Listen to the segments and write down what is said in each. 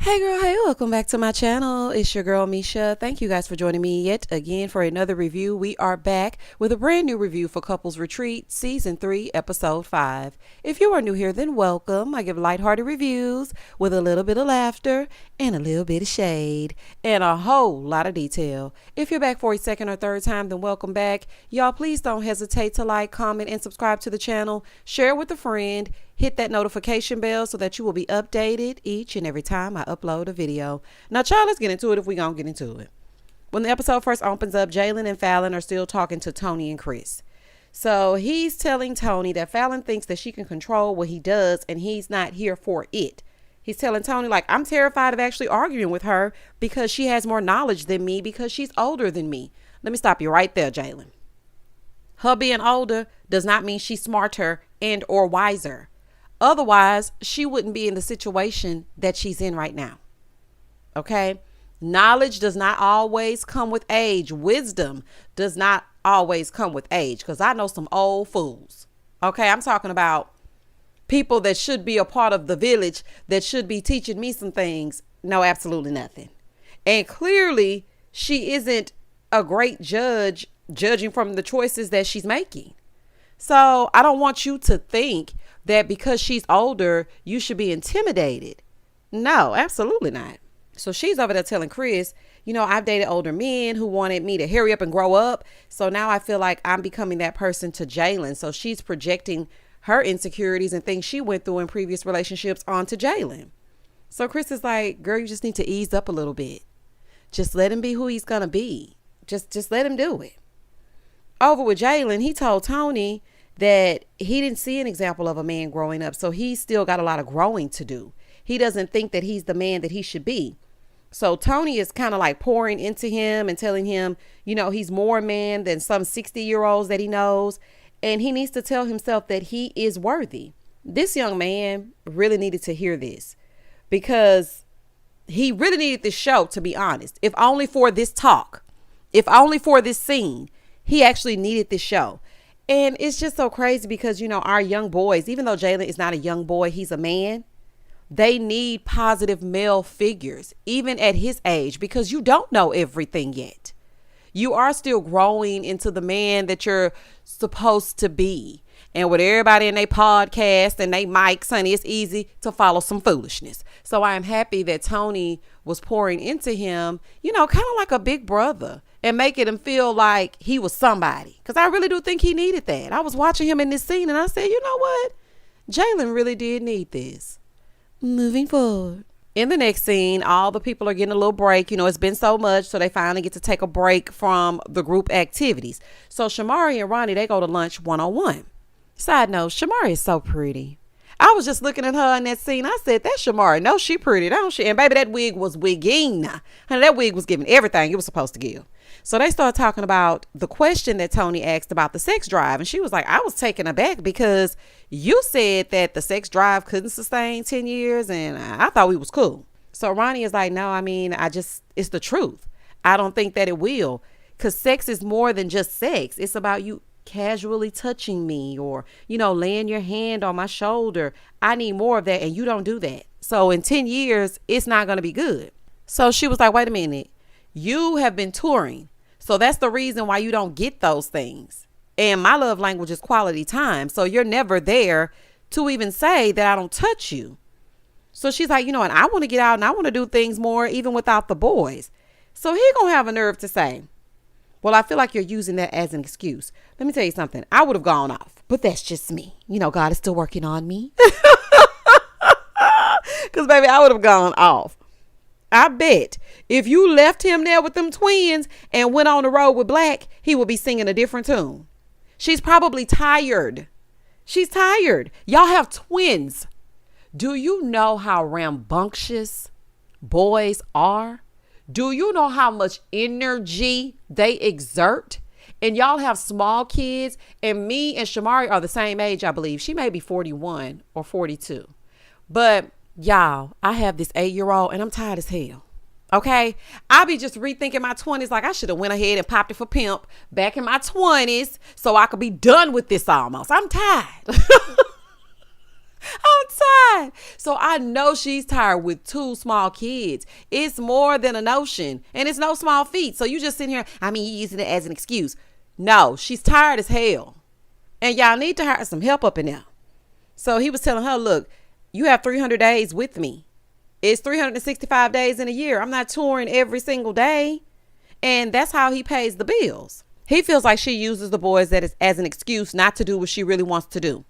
Hey girl, hey, welcome back to my channel. It's your girl Misha. Thank you guys for joining me yet again for another review. We are back with a brand new review for Couples Retreat Season 3, Episode 5. If you are new here, then welcome. I give lighthearted reviews with a little bit of laughter and a little bit of shade and a whole lot of detail. If you're back for a second or third time, then welcome back. Y'all, please don't hesitate to like, comment, and subscribe to the channel. Share with a friend. Hit that notification bell so that you will be updated each and every time I upload a video. Now, child, let's get into it if we gonna get into it. When the episode first opens up, Jayln and Falyn are still talking to Tony and Chris. So he's telling Tony that Falyn thinks that she can control what he does and he's not here for it. He's telling Tony, like, I'm terrified of actually arguing with her because she has more knowledge than me because she's older than me. Let me stop you right there, Jayln. Her being older does not mean she's smarter and or wiser. Otherwise, she wouldn't be in the situation that she's in right now. Okay? Knowledge does not always come with age. Wisdom does not always come with age. Because I know some old fools. Okay? I'm talking about people that should be a part of the village that should be teaching me some things. No, absolutely nothing. And clearly, she isn't a great judge, judging from the choices that she's making. So I don't want you to think that because she's older, you should be intimidated. No, absolutely not. So she's over there telling Chris, you know, I've dated older men who wanted me to hurry up and grow up. So now I feel like I'm becoming that person to Jayln. So she's projecting her insecurities and things she went through in previous relationships onto Jayln. So Chris is like, girl, you just need to ease up a little bit. Just let him be who he's going to be. Just let him do it. Over with Jayln, he told Tony that he didn't see an example of a man growing up. So he's still got a lot of growing to do. He doesn't think that he's the man that he should be. So Tony is kind of like pouring into him and telling him, you know, he's more man than some 60-year-olds that he knows. And he needs to tell himself that he is worthy. This young man really needed to hear this because he really needed this show, to be honest. If only for this talk, if only for this scene, he actually needed this show. And it's just so crazy because, you know, our young boys, even though Jayln is not a young boy, he's a man. They need positive male figures, even at his age, because you don't know everything yet. You are still growing into the man that you're supposed to be. And with everybody in their podcast and they mics, honey, it's easy to follow some foolishness. So I am happy that Tony was pouring into him, you know, kind of like a big brother and making him feel like he was somebody. Because I really do think he needed that. I was watching him in this scene and I said, you know what? Jayln really did need this. Moving forward. In the next scene, all the people are getting a little break. You know, it's been so much, so they finally get to take a break from the group activities. So Shamari and Ronnie, they go to lunch one-on-one. Side note, Shamari is so pretty. I was just looking at her in that scene. I said, that's Shamari. No, she pretty, don't she? And baby, that wig was wigging. Honey, that wig was giving everything it was supposed to give. So they started talking about the question that Tony asked about the sex drive. And she was like, I was taken aback because you said that the sex drive couldn't sustain 10 years. And I thought we was cool. So Ronnie is like, no, I mean, it's the truth. I don't think that it will. Because sex is more than just sex. It's about you casually touching me or, you know, laying your hand on my shoulder. I need more of that. And you don't do that. So in 10 years, it's not going to be good. So she was like, wait a minute. You have been touring. So that's the reason why you don't get those things. And my love language is quality time. So you're never there to even say that I don't touch you. So she's like, you know, and I want to get out and I want to do things more even without the boys. So he gonna have a nerve to say, well, I feel like you're using that as an excuse. Let me tell you something. I would have gone off, but that's just me. You know, God is still working on me. Because, baby, I would have gone off. I bet if you left him there with them twins and went on the road with Black, he would be singing a different tune. She's probably tired. She's tired. Y'all have twins. Do you know how rambunctious boys are? Do you know how much energy they exert? And y'all have small kids. And me and Shamari are the same age, I believe. She may be 41 or 42. But y'all, I have this 8-year-old and I'm tired as hell. Okay. I be just rethinking my 20s. Like I should have went ahead and popped it for pimp back in my 20s so I could be done with this almost. I'm tired. I'm outside. So I know she's tired with 2 small kids. It's more than an ocean, and it's no small feat. So you just sitting here, you using it as an excuse. No, she's tired as hell. And y'all need to hire some help up in there. So he was telling her, look, you have 300 days with me. It's 365 days in a year. I'm not touring every single day. And that's how he pays the bills. He feels like she uses the boys as an excuse not to do what she really wants to do.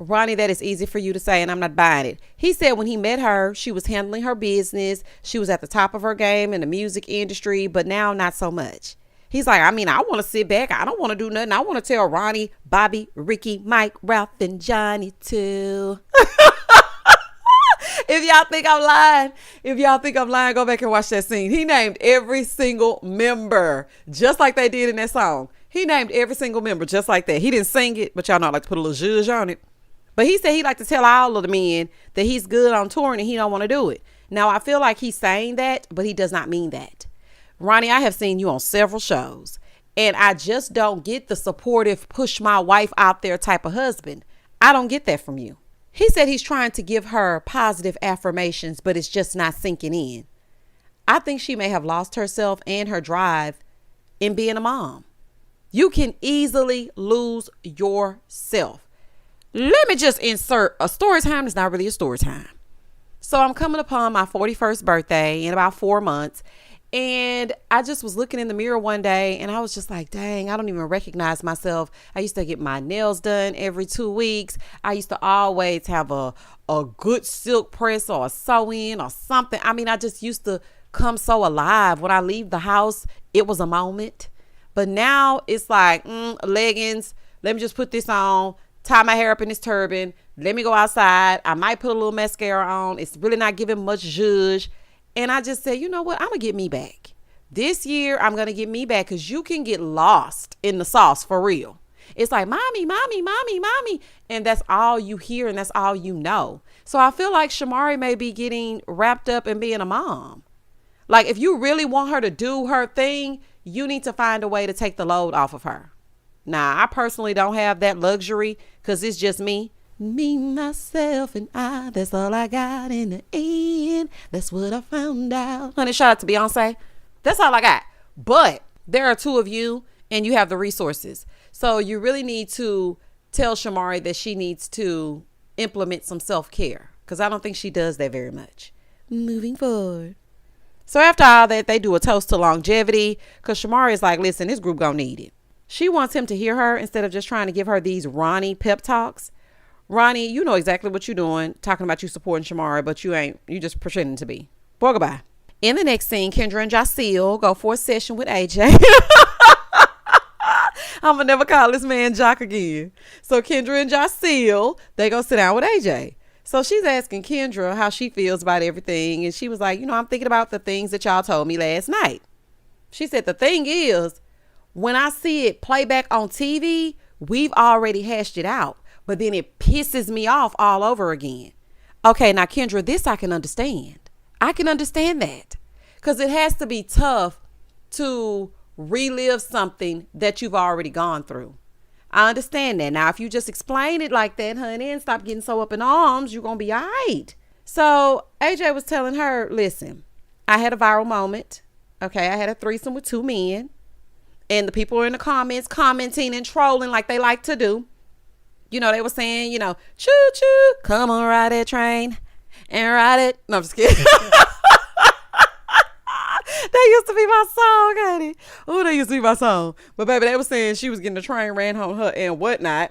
Ronnie, that is easy for you to say, and I'm not buying it. He said when he met her, she was handling her business. She was at the top of her game in the music industry, but now not so much. He's like, I want to sit back. I don't want to do nothing. I want to tell Ronnie, Bobby, Ricky, Mike, Ralph, and Johnny too. If y'all think I'm lying, go back and watch that scene. He named every single member, just like they did in that song. He named every single member just like that. He didn't sing it, but y'all know I like to put a little zhuzh on it. But he said he'd like to tell all of the men that he's good on touring and he don't want to do it. Now, I feel like he's saying that, but he does not mean that. Ronnie, I have seen you on several shows, and I just don't get the supportive, push my wife out there type of husband. I don't get that from you. He said he's trying to give her positive affirmations, but it's just not sinking in. I think she may have lost herself and her drive in being a mom. You can easily lose yourself. Let me just insert a story time that's not really a story time. So I'm coming upon my 41st birthday in about 4 months. And I just was looking in the mirror one day and I was just like, dang, I don't even recognize myself. I used to get my nails done every 2 weeks. I used to always have a good silk press or a sew-in or something. I just used to come so alive. When I leave the house, it was a moment. But now it's like leggings. Let me just put this on, tie my hair up in this turban. Let me go outside. I might put a little mascara on. It's really not giving much zhuzh. And I just said, you know what? I'm going to get me back. This year, I'm going to get me back because you can get lost in the sauce for real. It's like, mommy, mommy, mommy, mommy. And that's all you hear and that's all you know. So I feel like Shamari may be getting wrapped up in being a mom. Like if you really want her to do her thing, you need to find a way to take the load off of her. Now, I personally don't have that luxury because it's just me. Me, myself, and I, that's all I got in the end. That's what I found out. Honey, shout out to Beyonce. That's all I got. But there are 2 of you and you have the resources. So you really need to tell Shamari that she needs to implement some self-care because I don't think she does that very much. Moving forward. So after all that, they do a toast to longevity because Shamari is like, listen, this group gonna need it. She wants him to hear her instead of just trying to give her these Ronnie pep talks. Ronnie, you know exactly what you're doing, talking about you supporting Shamari, but you ain't. You just pretending to be. Boy, goodbye. In the next scene, Kendra and Jaceel go for a session with AJ. I'm going to never call this man Jock again. So Kendra and Jaceel, they go sit down with AJ. So she's asking Kendra how she feels about everything. And she was like, I'm thinking about the things that y'all told me last night. She said, the thing is, when I see it play back on TV, we've already hashed it out. But then it pisses me off all over again. Okay, now, Kendra, this I can understand. I can understand that. Because it has to be tough to relive something that you've already gone through. I understand that. Now, if you just explain it like that, honey, and stop getting so up in arms, you're going to be all right. So AJ was telling her, listen, I had a viral moment. Okay, I had a threesome with 2 men. And the people were in the comments commenting and trolling like they like to do. They were saying, choo choo, come on, ride that train and ride it. No, I'm just kidding. That used to be my song, honey. Oh, that used to be my song. But baby, they were saying she was getting the train ran on her and whatnot.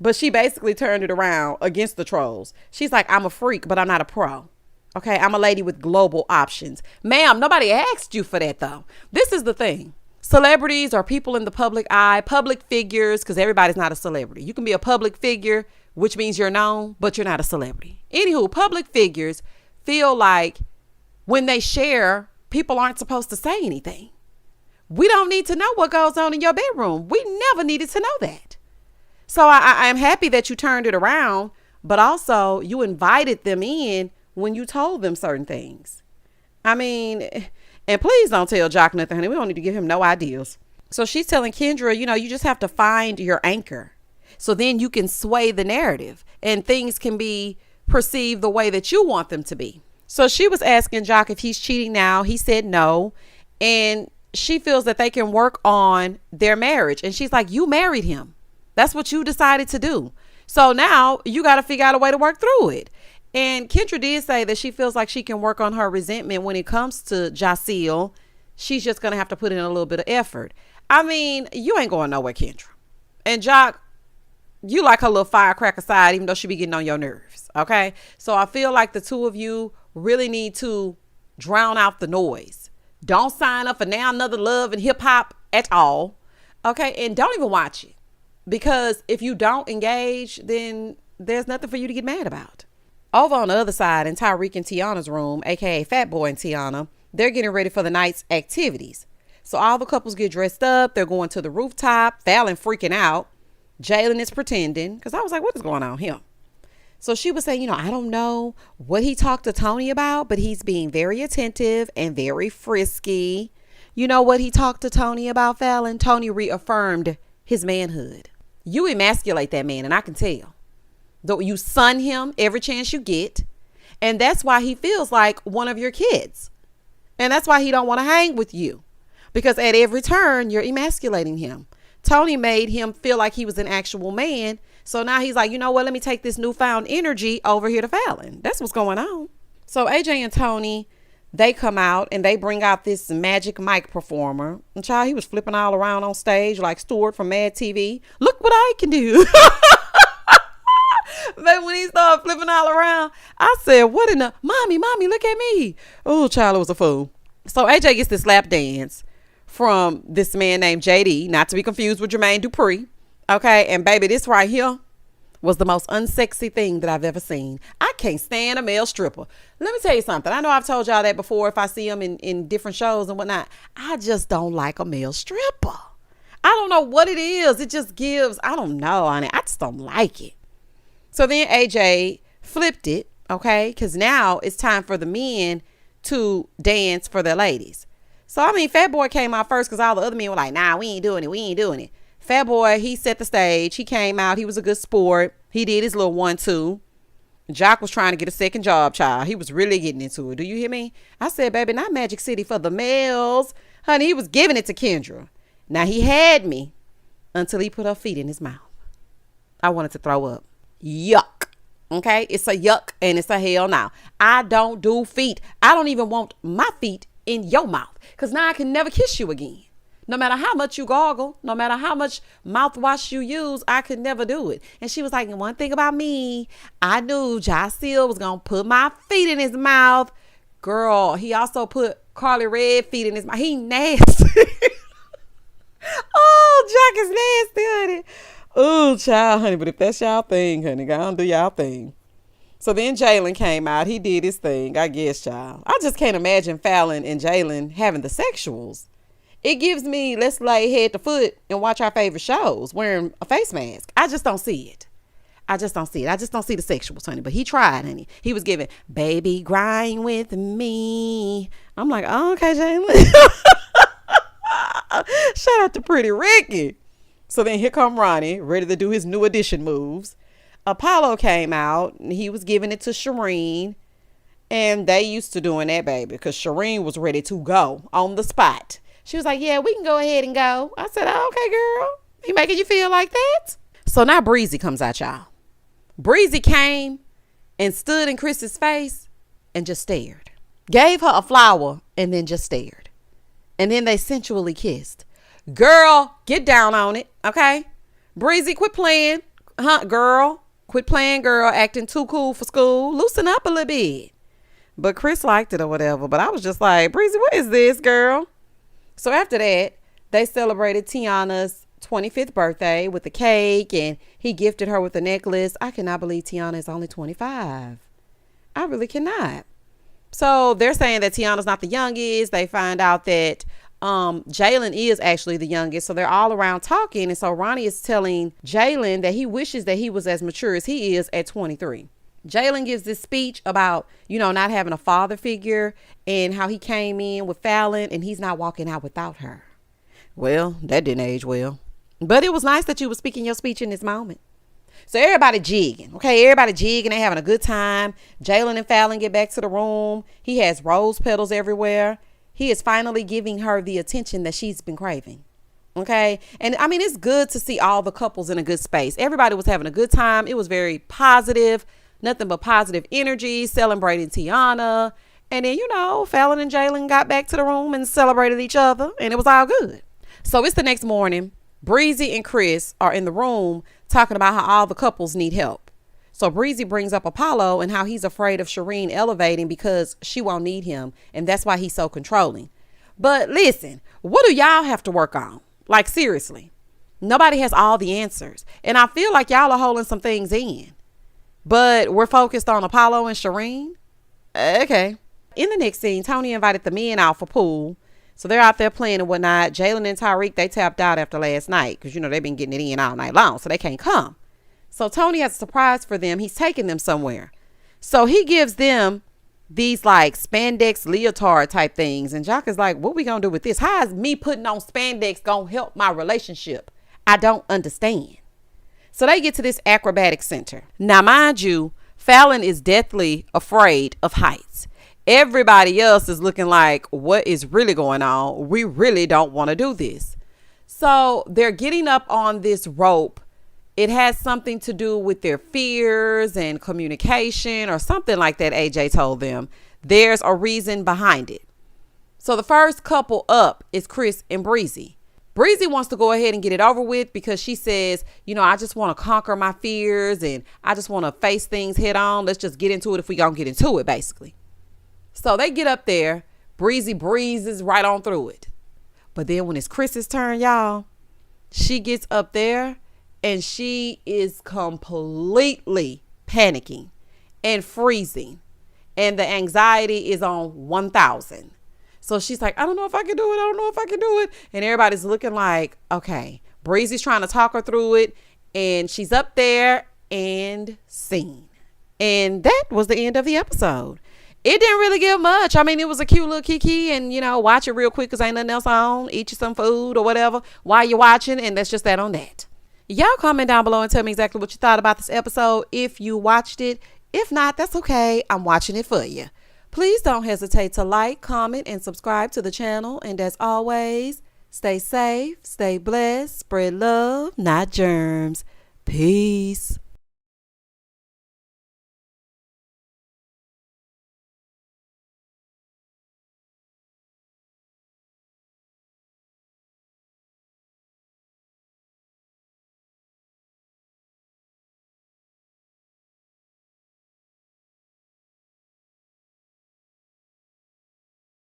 But she basically turned it around against the trolls. She's like, I'm a freak, but I'm not a pro. Okay, I'm a lady with global options. Ma'am, nobody asked you for that, though. This is the thing. Celebrities are people in the public eye, public figures, because everybody's not a celebrity. You can be a public figure, which means you're known, but you're not a celebrity. Anywho, public figures feel like when they share, people aren't supposed to say anything. We don't need to know what goes on in your bedroom. We never needed to know that. So I am happy that you turned it around, but also you invited them in when you told them certain things. And please don't tell Jock nothing, honey. We don't need to give him no ideas. So she's telling Kendra, you just have to find your anchor. So then you can sway the narrative and things can be perceive the way that you want them to be. So she was asking Jock if he's cheating now. He said no. And she feels that they can work on their marriage. And she's like, you married him. That's what you decided to do. So now you got to figure out a way to work through it. And Kendra did say that she feels like she can work on her resentment when it comes to Jasil. She's just going to have to put in a little bit of effort. I mean, you ain't going nowhere, Kendra. And Jock, you like her little firecracker side, even though she be getting on your nerves. Okay. So I feel like the two of you really need to drown out the noise. Don't sign up for Now Another Love and hip hop at all. Okay. And don't even watch it, because if you don't engage, then there's nothing for you to get mad about. Over on the other side, in Tyreek and Tiana's room, aka Fat Boy and Tiana, they're getting ready for the night's activities. So all the couples get dressed up. They're going to the rooftop. Falyn freaking out. Jayln is pretending, because I was like, what is going on here? So she was saying, I don't know what he talked to Tony about, but he's being very attentive and very frisky. You know what he talked to Tony about, Falyn? Tony reaffirmed his manhood. You emasculate that man, and I can tell. Though you son him every chance you get. And that's why he feels like one of your kids. And that's why he don't want to hang with you. Because at every turn, you're emasculating him. Tony made him feel like he was an actual man. So now he's like, you know what? Let me take this newfound energy over here to Falyn. That's what's going on. So AJ and Tony, they come out and they bring out this magic mic performer. And child, he was flipping all around on stage like Stuart from Mad TV. Look what I can do. But when he started flipping all around, I said, what in the, mommy, look at me. Oh, child, it was a fool. So AJ gets this lap dance from this man named JD, not to be confused with Jermaine Dupri. Okay. And baby, this right here was the most unsexy thing that I've ever seen. I can't stand a male stripper. Let me tell you something. I know I've told y'all that before, if I see them in different shows and whatnot. I just don't like a male stripper. I don't know what it is. It just gives, I don't know, honey. I just don't like it. So then AJ flipped it, okay? Because now it's time for the men to dance for their ladies. So, I mean, Fat Boy came out first because all the other men were like, nah, we ain't doing it. Fat Boy, he set the stage. He came out. He was a good sport. He did his little 1-2. Jock was trying to get a second job, child. He was really getting into it. Do you hear me? I said, baby, not Magic City for the males. Honey, he was giving it to Kendra. Now, he had me until he put her feet in his mouth. I wanted to throw up. Yuck. Okay? It's a yuck and it's a hell now. I don't do feet. I don't even want my feet in your mouth, because now I can never kiss you again. No matter how much you gargle, no matter how much mouthwash you use, I could never do it. And she was like, one thing about me, I knew Jasil was going to put my feet in his mouth. Girl, he also put Carly Red feet in his mouth. He nasty. Oh, Jack is nasty, honey. Oh, child, honey. But if that's y'all thing, honey, go on, do y'all thing. So then Jayln came out. He did his thing, I guess, child. I just can't imagine Falyn and Jayln having the sexuals. It gives me, let's lay head to foot and watch our favorite shows wearing a face mask. I just don't see it. I just don't see the sexuals, honey. But he tried, honey. He was giving, baby, grind with me. I'm like, oh, okay, Jayln. Shout out to Pretty Ricky. So then here come Ronnie, ready to do his new edition moves. Apollo came out and he was giving it to Shireen. And they used to doing that, baby, because Shireen was ready to go on the spot. She was like, yeah, we can go ahead and go. I said, oh, okay, girl. You making you feel like that? So now Breezy comes out, y'all. Breezy came and stood in Chris's face and just stared. Gave her a flower and then just stared. And then they sensually kissed. Girl, get down on it, okay? Breezy, quit playing. Girl. Quit playing, girl. Acting too cool for school. Loosen up a little bit. But Chris liked it or whatever. But I was just like, Breezy, what is this, girl? So after that, they celebrated Tiana's 25th birthday with a cake, and he gifted her with a necklace. I cannot believe Tiana is only 25. I really cannot. So they're saying that Tiana's not the youngest. They find out that Jayln is actually the youngest. So they're all around talking. And so Ronnie is telling Jayln that he wishes that he was as mature as he is at 23. Jayln gives this speech about, not having a father figure and how he came in with Falyn and he's not walking out without her. Well, that didn't age well. But it was nice that you were speaking your speech in this moment. So everybody jigging. Okay, everybody jigging. They having a good time. Jayln and Falyn get back to the room. He has rose petals everywhere. He is finally giving her the attention that she's been craving. Okay. And I mean, it's good to see all the couples in a good space. Everybody was having a good time. It was very positive. Nothing but positive energy, celebrating Tiana. And then, Falyn and Jayln got back to the room and celebrated each other. And it was all good. So it's the next morning. Breezy and Chris are in the room talking about how all the couples need help. So Breezy brings up Apollo and how he's afraid of Shireen elevating because she won't need him. And that's why he's so controlling. But listen, what do y'all have to work on? Like, seriously, nobody has all the answers. And I feel like y'all are holding some things in. But we're focused on Apollo and Shireen. Okay. In the next scene, Tony invited the men out for pool. So they're out there playing and whatnot. Jayln and Tariq, they tapped out after last night because, they've been getting it in all night long. So they can't come. So Tony has a surprise for them. He's taking them somewhere. So he gives them these like spandex leotard type things. And Jock is like, what we going to do with this? How is me putting on spandex going to help my relationship? I don't understand. So they get to this acrobatic center. Now, mind you, Falyn is deathly afraid of heights. Everybody else is looking like, what is really going on? We really don't want to do this. So they're getting up on this rope. It has something to do with their fears and communication or something like that, AJ told them. There's a reason behind it. So the first couple up is Chris and Breezy. Breezy wants to go ahead and get it over with because she says, I just want to conquer my fears and I just want to face things head on. Let's just get into it if we gonna get into it, basically. So they get up there. Breezy breezes right on through it. But then when it's Chris's turn, y'all, she gets up there and she is completely panicking and freezing. And the anxiety is on 1,000. So she's like, I don't know if I can do it. I don't know if I can do it. And everybody's looking like, okay, Breezy's trying to talk her through it. And she's up there and seen. And that was the end of the episode. It didn't really give much. I mean, it was a cute little kiki and, watch it real quick because ain't nothing else on. Eat you some food or whatever while you're watching. And that's just that on that. Y'all comment down below and tell me exactly what you thought about this episode if you watched it. If not, that's okay. I'm watching it for you. Please don't hesitate to like, comment, and subscribe to the channel. And as always, stay safe, stay blessed, spread love, not germs. Peace.